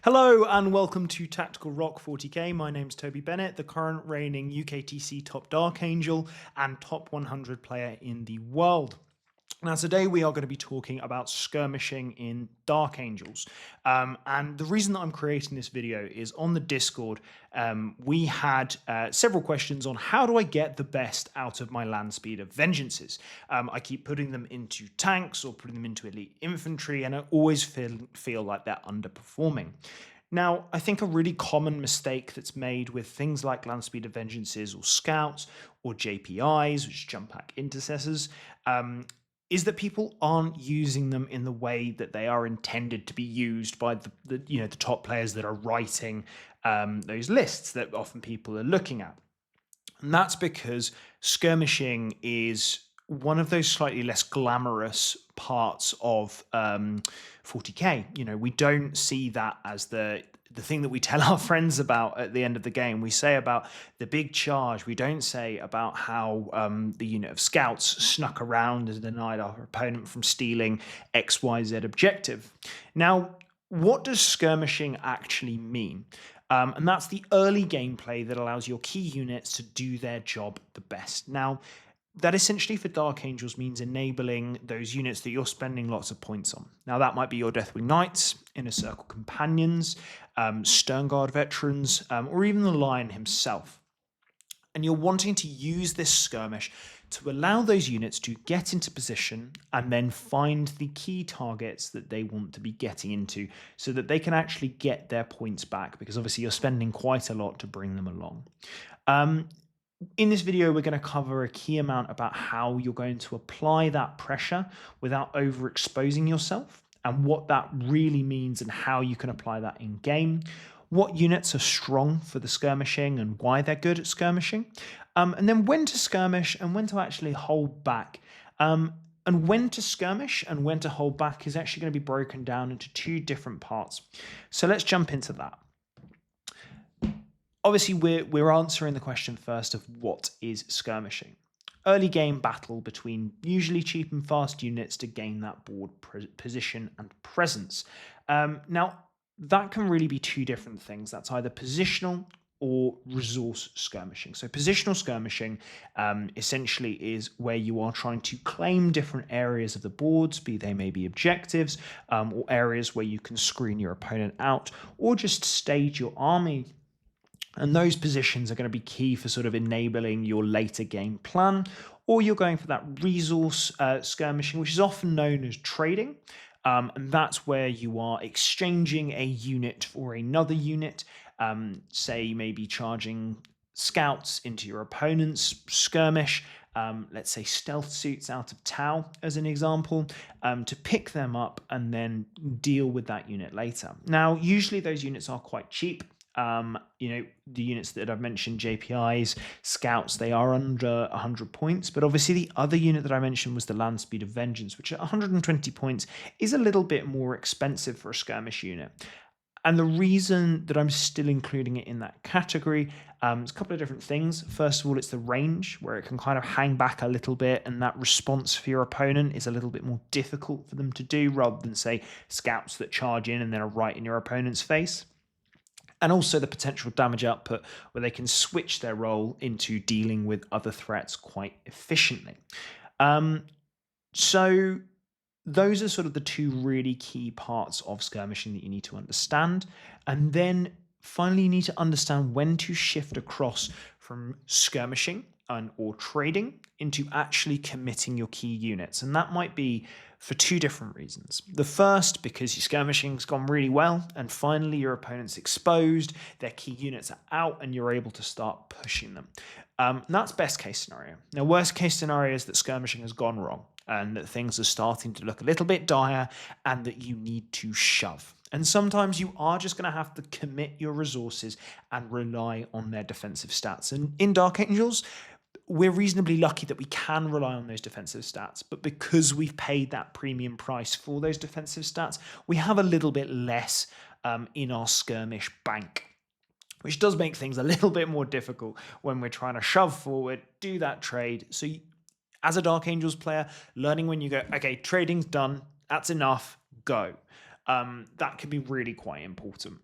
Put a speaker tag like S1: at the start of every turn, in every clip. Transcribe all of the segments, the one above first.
S1: Hello and welcome to Tactical Rock 40k. My name's Toby Bennett, the current reigning UKTC top Dark Angel and top 100 player in the world. Now today we are going to be talking about skirmishing in Dark Angels. And the reason that I'm creating this video is on the Discord, we had several questions on how do I get the best out of my land speed of vengeances. I keep putting them into tanks or putting them into elite infantry, and I always feel like they're underperforming. Now, I think a really common mistake that's made with things like land speed of vengeances or scouts or JPIs, which jump pack intercessors, is that people aren't using them in the way that they are intended to be used by the top players that are writing those lists that often people are looking at. And that's because skirmishing is one of those slightly less glamorous parts of 40k. You know, we don't see that as the thing that we tell our friends about at the end of the game. We say about the big charge. We don't say about how the unit of scouts snuck around and denied our opponent from stealing XYZ objective. Now, what does skirmishing actually mean? And that's the early gameplay that allows your key units to do their job the best. Now, that essentially for Dark Angels means enabling those units that you're spending lots of points on. Now, that might be your Deathwing Knights, Inner Circle Companions, Sternguard Veterans, or even the Lion himself. And you're wanting to use this skirmish to allow those units to get into position and then find the key targets that they want to be getting into so that they can actually get their points back, because obviously you're spending quite a lot to bring them along. In this video, we're going to cover a key amount about how you're going to apply that pressure without overexposing yourself and what that really means and how you can apply that in game, what units are strong for the skirmishing and why they're good at skirmishing, and then when to skirmish and when to actually hold back. And when to skirmish and when to hold back is actually going to be broken down into two different parts. So let's jump into that. Obviously, we're answering the question first of what is skirmishing. Early game battle between usually cheap and fast units to gain that board position and presence. Now, that can really be two different things. That's either positional or resource skirmishing. So positional skirmishing essentially is where you are trying to claim different areas of the boards, be they maybe objectives, or areas where you can screen your opponent out, or just stage your army. And those positions are going to be key for sort of enabling your later game plan, or you're going for that resource skirmishing, which is often known as trading. And that's where you are exchanging a unit for another unit, say maybe charging scouts into your opponent's skirmish, let's say stealth suits out of Tau as an example, to pick them up and then deal with that unit later. Now, usually those units are quite cheap. The units that I've mentioned, JPIs, scouts, they are under 100 points. But obviously the other unit that I mentioned was the land speed of vengeance, which at 120 points is a little bit more expensive for a skirmish unit. And the reason that I'm still including it in that category is a couple of different things. First of all, it's the range, where it can kind of hang back a little bit, and that response for your opponent is a little bit more difficult for them to do, rather than, say, scouts that charge in and then are right in your opponent's face. And also the potential damage output, where they can switch their role into dealing with other threats quite efficiently. So those are sort of the two really key parts of skirmishing that you need to understand. And then finally, you need to understand when to shift across from skirmishing or trading into actually committing your key units. And that might be for two different reasons. The first, because your skirmishing's gone really well, and finally your opponent's exposed, their key units are out, and you're able to start pushing them. That's best case scenario. Now, worst case scenario is that skirmishing has gone wrong, and that things are starting to look a little bit dire, and that you need to shove. And sometimes you are just going to have to commit your resources and rely on their defensive stats. And in Dark Angels, we're reasonably lucky that we can rely on those defensive stats, but because we've paid that premium price for those defensive stats, we have a little bit less in our skirmish bank, which does make things a little bit more difficult when we're trying to shove forward, do that trade. So as a Dark Angels player, learning when you go, okay, trading's done, that's enough, go. That can be really quite important.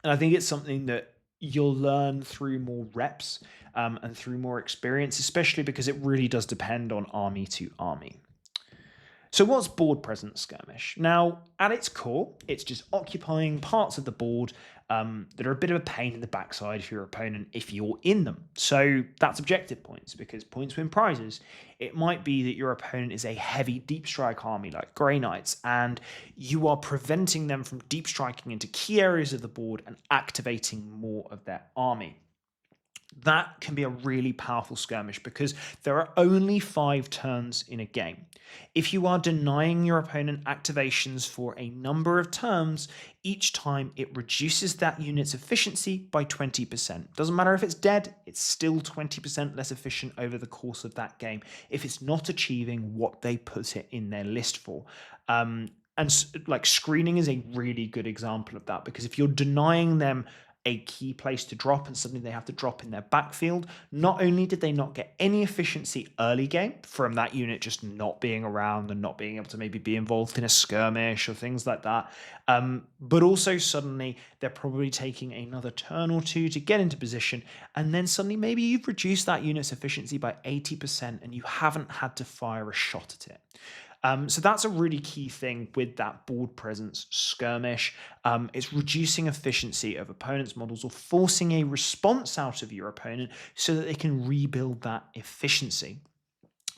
S1: And I think it's something that you'll learn through more reps and through more experience, especially because it really does depend on army to army. So, what's board presence skirmish? Now, at its core, it's just occupying parts of the board that are a bit of a pain in the backside for your opponent if you're in them. So, that's objective points because points win prizes. It might be that your opponent is a heavy deep strike army like Grey Knights, and you are preventing them from deep striking into key areas of the board and activating more of their army. That can be a really powerful skirmish because there are only 5 turns in a game. If you are denying your opponent activations for a number of turns, each time it reduces that unit's efficiency by 20%. Doesn't matter if it's dead, it's still 20% less efficient over the course of that game if it's not achieving what they put it in their list for. And like screening is a really good example of that because if you're denying them a key place to drop and something they have to drop in their backfield, not only did they not get any efficiency early game from that unit just not being around and not being able to maybe be involved in a skirmish or things like that, but also suddenly they're probably taking another turn or two to get into position, and then suddenly maybe you've reduced that unit's efficiency by 80% and you haven't had to fire a shot at it. So that's a really key thing with that board presence skirmish. It's reducing efficiency of opponents' models or forcing a response out of your opponent so that they can rebuild that efficiency.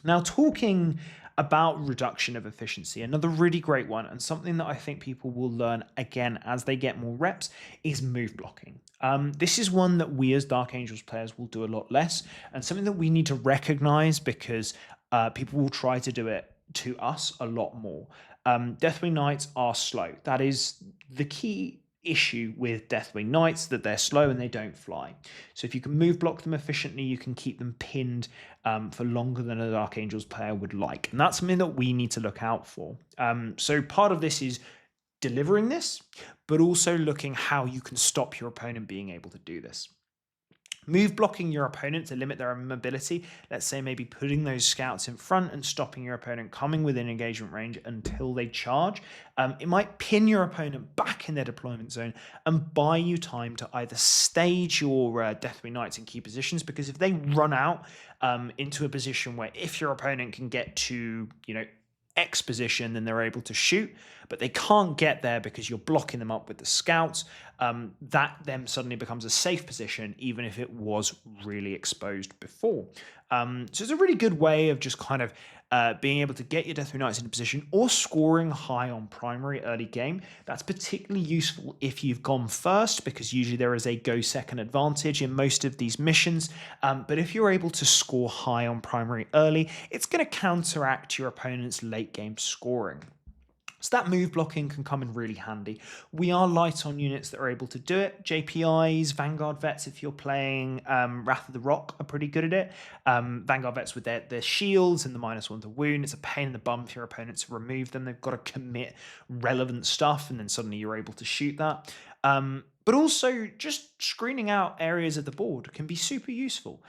S1: Now, talking about reduction of efficiency, another really great one, and something that I think people will learn again as they get more reps, is move blocking. This is one that we as Dark Angels players will do a lot less, and something that we need to recognize because people will try to do it to us a lot more. Deathwing Knights are slow. That is the key issue with Deathwing Knights, that they're slow and they don't fly. So if you can move block them efficiently, you can keep them pinned for longer than a Dark Angels player would like. And that's something that we need to look out for. So part of this is delivering this, but also looking how you can stop your opponent being able to do this. Move blocking your opponent to limit their mobility, let's say maybe putting those scouts in front and stopping your opponent coming within engagement range until they charge. It might pin your opponent back in their deployment zone and buy you time to either stage your Deathwing Knights in key positions, because if they run out into a position where if your opponent can get to, X position, then they're able to shoot, but they can't get there because you're blocking them up with the scouts. That then suddenly becomes a safe position, even if it was really exposed before. So it's a really good way of just kind of being able to get your Deathwing Knights into position or scoring high on primary early game. That's particularly useful if you've gone first, because usually there is a go second advantage in most of these missions. But if you're able to score high on primary early, it's going to counteract your opponent's late game scoring. So that move blocking can come in really handy. We are light on units that are able to do it. JPIs, Vanguard Vets, if you're playing Wrath of the Rock, are pretty good at it. Vanguard Vets with their shields and the -1 to wound. It's a pain in the bum for your opponent to remove them. They've got to commit relevant stuff, and then suddenly you're able to shoot that. But also, just screening out areas of the board can be super useful.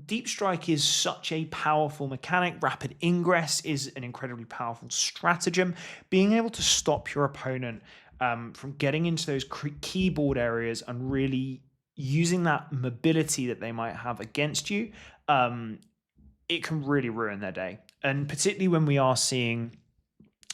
S1: Deep strike is such a powerful mechanic. Rapid ingress is an incredibly powerful stratagem. Being able to stop your opponent from getting into those keyboard areas and really using that mobility that they might have against you, it can really ruin their day. And particularly when we are seeing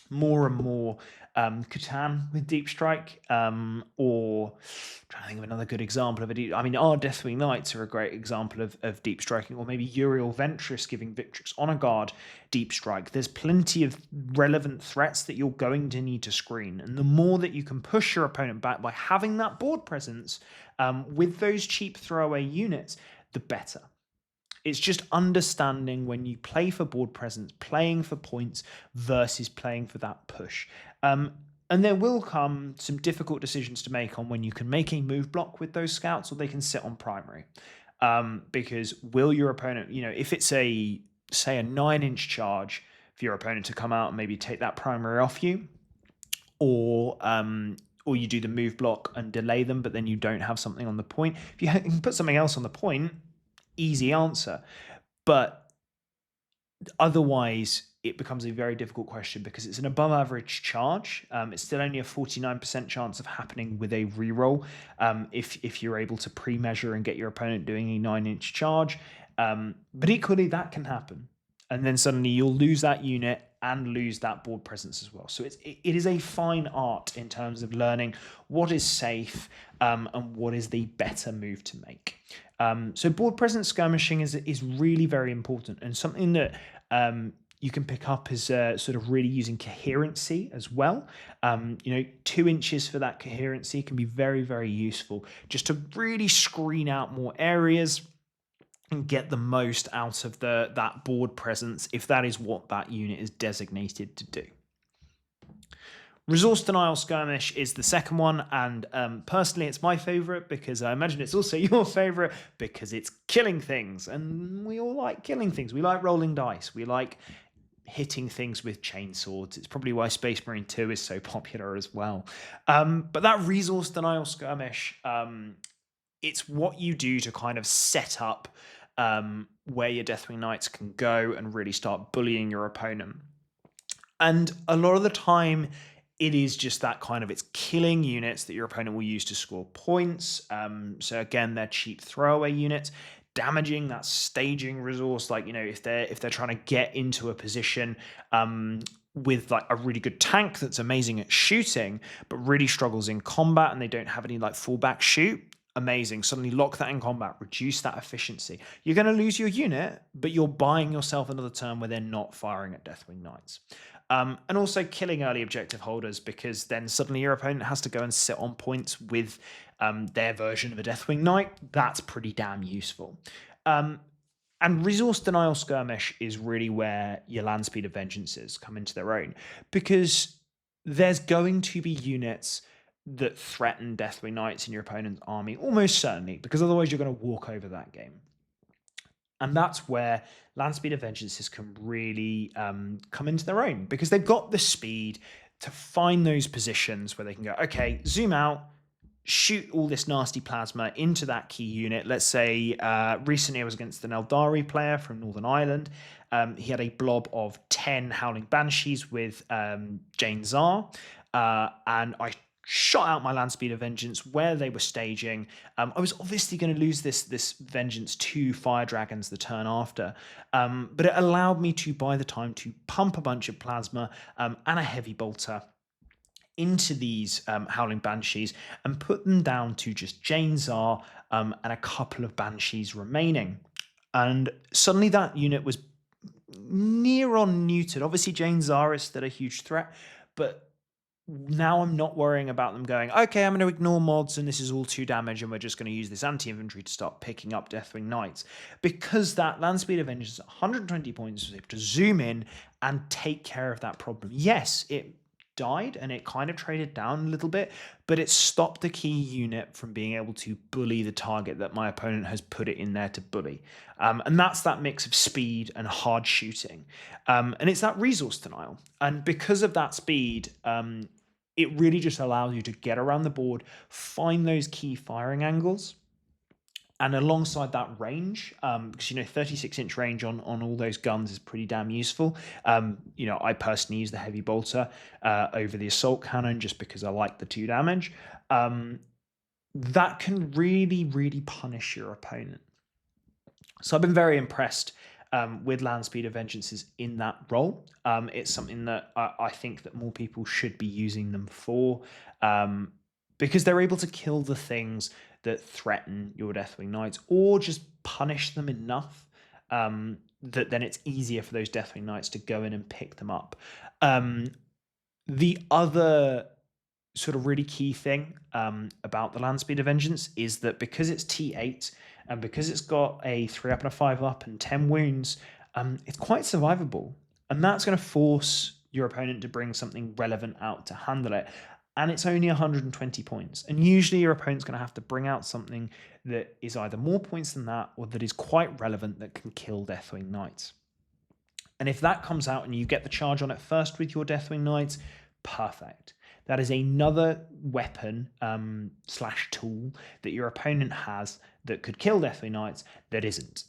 S1: more and more Catan with Deep Strike, or I'm trying to think of another good example of it. I mean, our Deathwing Knights are a great example of Deep Striking, or maybe Uriel Ventress giving Victrix Honor Guard Deep Strike. There's plenty of relevant threats that you're going to need to screen, and the more that you can push your opponent back by having that board presence with those cheap throwaway units, the better. It's just understanding when you play for board presence, playing for points versus playing for that push. And there will come some difficult decisions to make on when you can make a move block with those scouts or they can sit on primary. Because will your opponent, if it's say a 9-inch charge for your opponent to come out and maybe take that primary off you, or you do the move block and delay them, but then you don't have something on the point. If you can put something else on the point, easy answer. But otherwise, it becomes a very difficult question because it's an above average charge. It's still only a 49% chance of happening with a reroll if you're able to pre-measure and get your opponent doing a 9-inch charge. But equally, that can happen. And then suddenly you'll lose that unit and lose that board presence as well. So it is a fine art in terms of learning what is safe and what is the better move to make. So board presence skirmishing is really very important, and something that you can pick up is sort of really using coherency as well. 2 inches for that coherency can be very, very useful just to really screen out more areas and get the most out of that board presence if that is what that unit is designated to do. Resource denial skirmish is the second one, and personally it's my favorite because I imagine it's also your favorite because it's killing things, and we all like killing things. We like rolling dice. We like hitting things with chainswords. It's probably why Space Marine 2 is so popular as well. But that resource denial skirmish, it's what you do to kind of set up where your Deathwing Knights can go and really start bullying your opponent. And a lot of the time, it is just that kind of, it's killing units that your opponent will use to score points. So again, they're cheap throwaway units. Damaging that staging resource, like, if they're trying to get into a position with like a really good tank that's amazing at shooting, but really struggles in combat and they don't have any like fallback shoot. Amazing. Suddenly lock that in combat, reduce that efficiency. You're going to lose your unit, but you're buying yourself another turn where they're not firing at Deathwing Knights. And also killing early objective holders, because then suddenly your opponent has to go and sit on points with their version of a Deathwing Knight. That's pretty damn useful. And resource denial skirmish is really where your land speed of vengeances come into their own, because there's going to be units that threaten Deathwing Knights in your opponent's army, almost certainly, because otherwise you're going to walk over that game. And that's where land speed of vengeances can really come into their own, because they've got the speed to find those positions where they can go, okay, zoom out, shoot all this nasty plasma into that key unit. Let's say recently I was against an Eldari player from Northern Ireland. He had a blob of 10 Howling Banshees with Jane Czar, and I shot out my land speed of vengeance where they were staging. I was obviously going to lose this vengeance to fire dragons the turn after, but it allowed me to buy the time to pump a bunch of plasma and a heavy bolter into these Howling Banshees and put them down to just Jane Czar and a couple of Banshees remaining. And suddenly that unit was near on neutered. Obviously Jane Czar is still a huge threat, but now I'm not worrying about them going, okay, I'm going to ignore mods and this is all 2 damage and we're just going to use this anti-infantry to start picking up Deathwing Knights. Because that land speed of vengeance is 120 points, so you have to zoom in and take care of that problem. Yes, it died and it kind of traded down a little bit, but it stopped the key unit from being able to bully the target that my opponent has put it in there to bully. And that's that mix of speed and hard shooting. And it's that resource denial. And because of that speed, it really just allows you to get around the board, find those key firing angles, and alongside that range, because 36-inch range on all those guns is pretty damn useful. I personally use the heavy bolter over the assault cannon just because I like the 2 damage. That can really, really punish your opponent. So I've been very impressed with land speed of vengeances in that role. It's something that I think that more people should be using them for, because they're able to kill the things that threaten your Deathwing Knights, or just punish them enough that then it's easier for those Deathwing Knights to go in and pick them up. The other sort of really key thing about the land speed of vengeance is that because it's T8 and because it's got a 3 up and a 5 up and 10 wounds, it's quite survivable, and that's going to force your opponent to bring something relevant out to handle it. And it's only 120 points. And usually your opponent's going to have to bring out something that is either more points than that or that is quite relevant that can kill Deathwing Knights. And if that comes out and you get the charge on it first with your Deathwing Knights, perfect. That is another weapon / tool that your opponent has that could kill Deathwing Knights that isn't.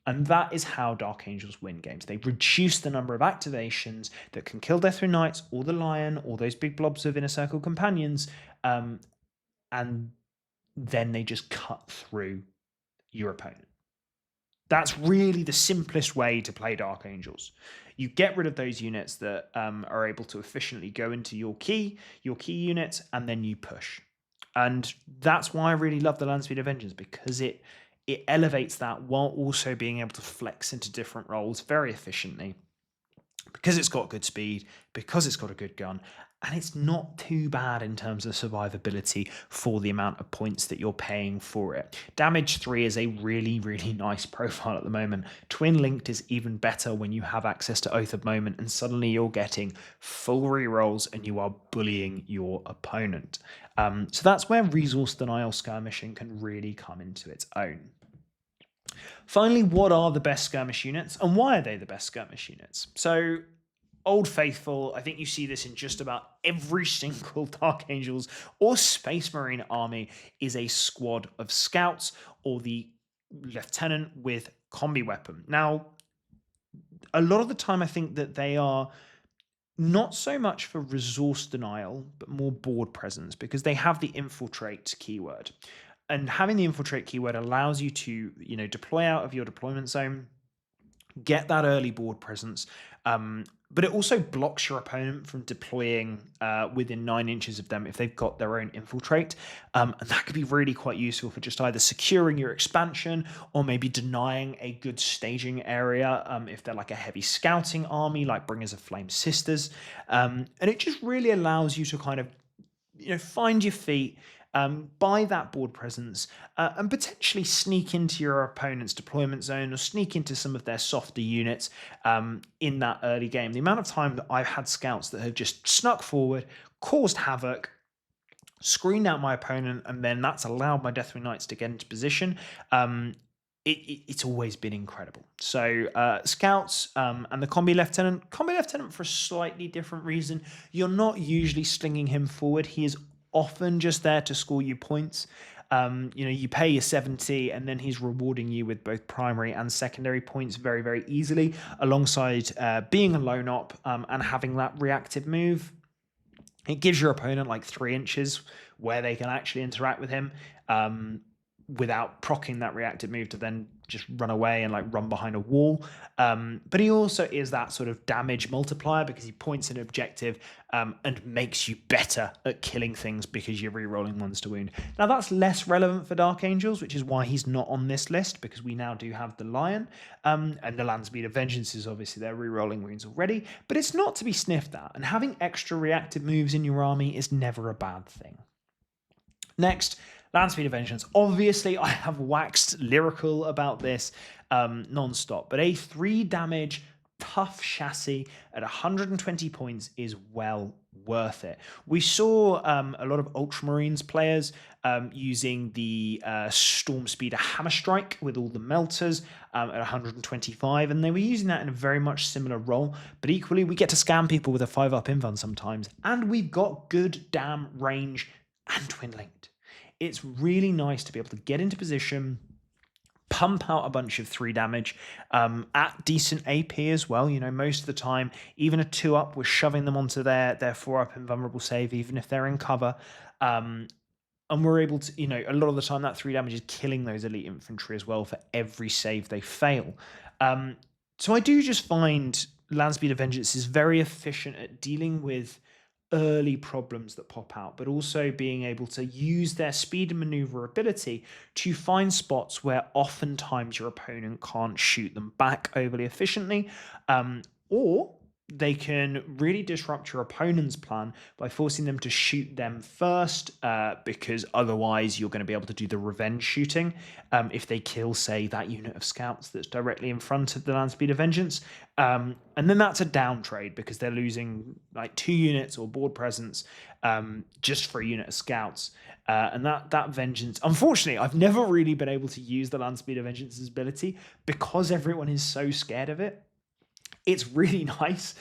S1: And that is how Dark Angels win games. They reduce the number of activations that can kill Deathwing Knights or the Lion or those big blobs of Inner Circle companions, and then they just cut through your opponent. That's really the simplest way to play Dark Angels. You get rid of those units that are able to efficiently go into your key units, and then you push. And that's why I really love the Land Speed of Vengeance, because it elevates that while also being able to flex into different roles very efficiently, because it's got good speed, because it's got a good gun, and it's not too bad in terms of survivability for the amount of points that you're paying for it. Damage 3 is a really, really nice profile at the moment. Twin Linked is even better when you have access to Oath of Moment, and suddenly you're getting full rerolls and you are bullying your opponent. So that's where Resource Denial Skirmishing can really come into its own. Finally, what are the best skirmish units, and why are they the best skirmish units? So, Old Faithful, I think you see this in just about every single Dark Angels or Space Marine army, is a squad of scouts or the lieutenant with combi weapon. Now, a lot of the time I think that they are not so much for resource denial, but more board presence, because they have the infiltrate keyword. And having the infiltrate keyword allows you to, deploy out of your deployment zone, get that early board presence, but it also blocks your opponent from deploying within 9 inches of them if they've got their own infiltrate. And that could be really quite useful for just either securing your expansion or maybe denying a good staging area if they're like a heavy scouting army, like Bringers of Flame Sisters. And it just really allows you to kind of find your feet, buy that board presence, and potentially sneak into your opponent's deployment zone or sneak into some of their softer units in that early game. The amount of time that I've had scouts that have just snuck forward, caused havoc, screened out my opponent, and then that's allowed my Deathwing Knights to get into position. It's always been incredible. So scouts and the combi lieutenant for a slightly different reason. You're not usually slinging him forward. He is often just there to score you points. You pay your 70 and then he's rewarding you with both primary and secondary points very, very easily, alongside being a lone op and having that reactive move. It gives your opponent like 3 inches where they can actually interact with him without proccing that reactive move to then just run away and like run behind a wall. But he also is that sort of damage multiplier because he points an objective and makes you better at killing things because you're re-rolling ones to wound. Now that's less relevant for Dark Angels, which is why he's not on this list, because we now do have the Lion and the Land Speed of Vengeance is obviously they're re-rolling wounds already, but it's not to be sniffed at, and having extra reactive moves in your army is never a bad thing. Next, Land Speed of Vengeance. Obviously, I have waxed lyrical about this non-stop, but a 3 damage tough chassis at 120 points is well worth it. We saw a lot of Ultramarines players using the Storm Speeder Hammer Strike with all the melters at 125, and they were using that in a very much similar role, but equally we get to scam people with a 5-up invuln sometimes, and we've got good damn range and twin linked. It's really nice to be able to get into position, pump out a bunch of 3 damage at decent AP as well. Most of the time, even a 2-up, we're shoving them onto their 4-up invulnerable save, even if they're in cover. And we're able to, a lot of the time that 3 damage is killing those elite infantry as well for every save they fail. So I do just find Land Speed of Vengeance is very efficient at dealing with early problems that pop out, but also being able to use their speed and maneuverability to find spots where oftentimes your opponent can't shoot them back overly efficiently, or they can really disrupt your opponent's plan by forcing them to shoot them first, because otherwise you're going to be able to do the revenge shooting if they kill, say, that unit of scouts that's directly in front of the Land Speed of Vengeance. And then that's a down trade because they're losing like 2 units or board presence just for a unit of scouts. And that Vengeance, unfortunately, I've never really been able to use the Land Speed of Vengeance's ability because everyone is so scared of it. It's really nice.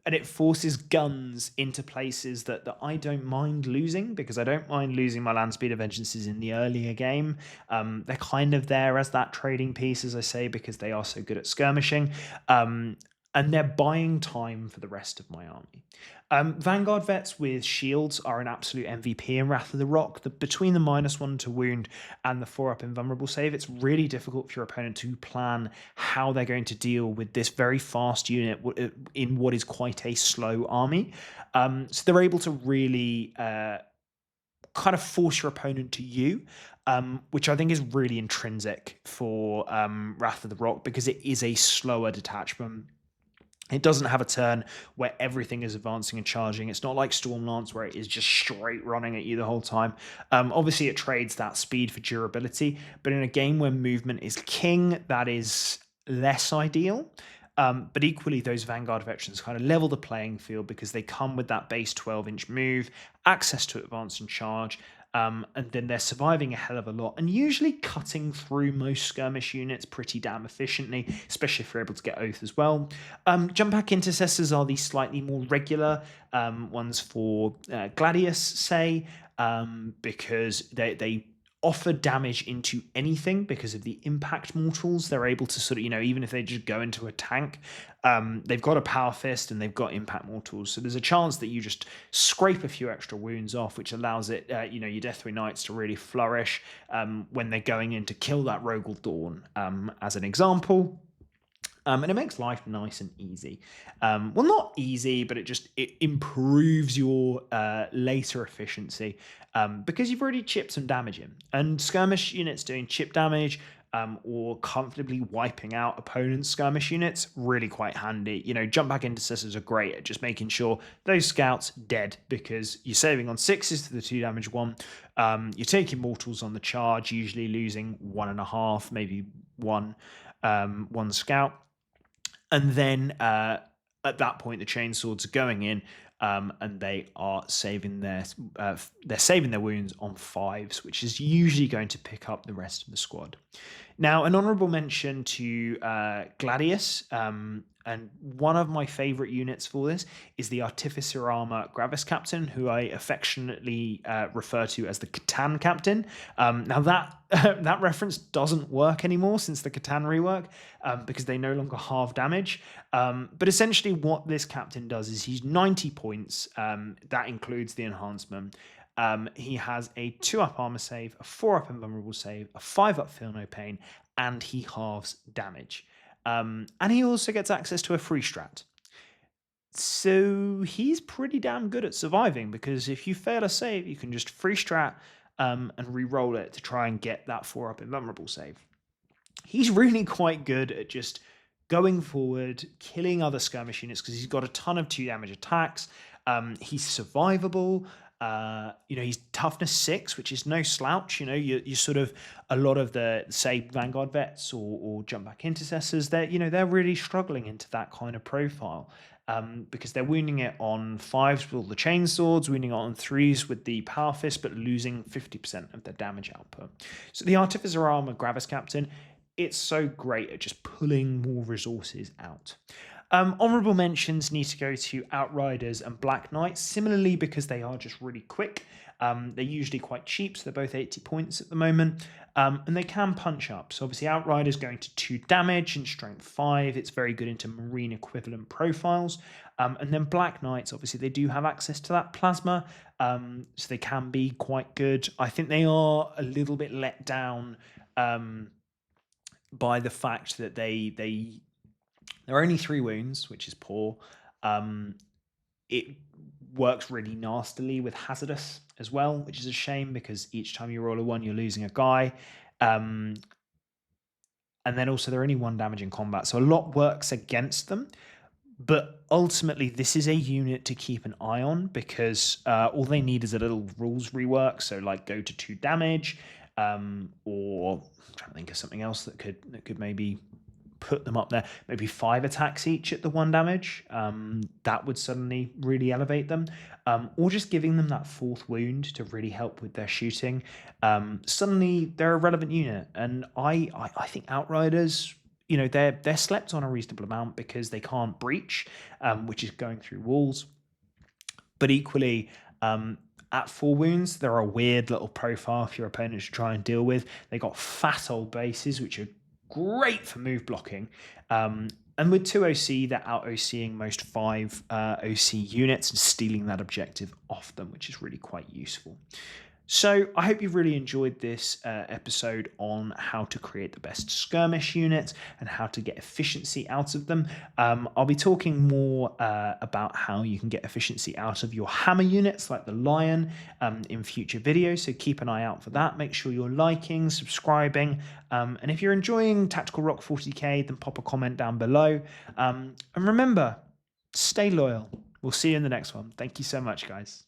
S1: and it forces guns into places that I don't mind losing, because I don't mind losing my land speed of vengeances in the earlier game. They're kind of there as that trading piece, as I say, because they are so good at skirmishing. Um, and they're buying time for the rest of my army. Vanguard vets with shields are an absolute MVP in Wrath of the Rock. Between the -1 to wound and the 4-up invulnerable save, it's really difficult for your opponent to plan how they're going to deal with this very fast unit in what is quite a slow army. So they're able to really kind of force your opponent to you, which I think is really intrinsic for Wrath of the Rock, because it is a slower detachment. It doesn't have a turn where everything is advancing and charging. It's not like Stormlance, where it is just straight running at you the whole time. Obviously, it trades that speed for durability, but in a game where movement is king, that is less ideal. But equally, those Vanguard veterans kind of level the playing field, because they come with that base 12-inch move, access to advance and charge, and then they're surviving a hell of a lot and usually cutting through most skirmish units pretty damn efficiently, especially if you're able to get Oath as well. Jump back intercessors are the slightly more regular ones for Gladius, say, because they offer damage into anything because of the impact mortals. They're able to sort of, even if they just go into a tank, they've got a power fist and they've got impact mortals. So there's a chance that you just scrape a few extra wounds off, which allows it, your Deathray Knights to really flourish when they're going in to kill that Rogel Dawn, as an example. And it makes life nice and easy. Well, not easy, but it improves your later efficiency, because you've already chipped some damage in. And skirmish units doing chip damage, or comfortably wiping out opponents' skirmish units, really quite handy. Jump back intercessors are great at just making sure those scouts dead, because you're saving on 6s to the 2 damage one. You're taking mortals on the charge, usually losing 1.5, maybe one scout. And then at that point, the chainswords are going in, and they are saving their wounds on 5s, which is usually going to pick up the rest of the squad. Now, an honourable mention to Gladius, and one of my favourite units for this is the Artificer Armour Gravis Captain, who I affectionately refer to as the Catan Captain. Now, that that reference doesn't work anymore since the Catan rework, because they no longer halve damage. But essentially what this captain does is he's 90 points. That includes the enhancement. He has a 2-up armor save, a 4-up invulnerable save, a 5-up feel no pain, and he halves damage. And he also gets access to a free strat. So he's pretty damn good at surviving, because if you fail a save, you can just free strat and re-roll it to try and get that 4-up invulnerable save. He's really quite good at just going forward, killing other skirmish units, because he's got a ton of 2 damage attacks. He's survivable. He's toughness 6, which is no slouch. You sort of, a lot of the, say, Vanguard vets or jump back intercessors, they're really struggling into that kind of profile, because they're wounding it on 5s with all the chain swords, wounding it on 3s with the power fist, but losing 50% of their damage output. So the Artificer Armor Gravis Captain, it's so great at just pulling more resources out. Honourable mentions need to go to Outriders and Black Knights, similarly because they are just really quick. They're usually quite cheap, so they're both 80 points at the moment, and they can punch up. So obviously Outriders going to 2 damage and strength 5. It's very good into marine equivalent profiles. And then Black Knights, obviously they do have access to that plasma, so they can be quite good. I think they are a little bit let down by the fact that they're only 3 wounds, which is poor. It works really nastily with Hazardous as well, which is a shame, because each time you roll a 1, you're losing a guy. And then also they're only 1 damage in combat, so a lot works against them. But ultimately, this is a unit to keep an eye on, because all they need is a little rules rework. So like go to 2 damage, or I'm trying to think of something else that could maybe put them up there. Maybe 5 attacks each at the 1 damage. That would suddenly really elevate them. Or just giving them that 4th wound to really help with their shooting. Suddenly they're a relevant unit. And I think Outriders, they're slept on a reasonable amount because they can't breach, which is going through walls. But equally, at 4 wounds, they're a weird little profile for your opponent to try and deal with. They got fat old bases, which are great for move blocking. And with 2 OC, they're out OCing most 5 OC units and stealing that objective off them, which is really quite useful. So I hope you've really enjoyed this episode on how to create the best skirmish units and how to get efficiency out of them. I'll be talking more about how you can get efficiency out of your hammer units like the Lion in future videos, so keep an eye out for that. Make sure you're liking, subscribing, and if you're enjoying Tactical Rock 40k, then pop a comment down below. And remember, stay loyal. We'll see you in the next one. Thank you so much, guys.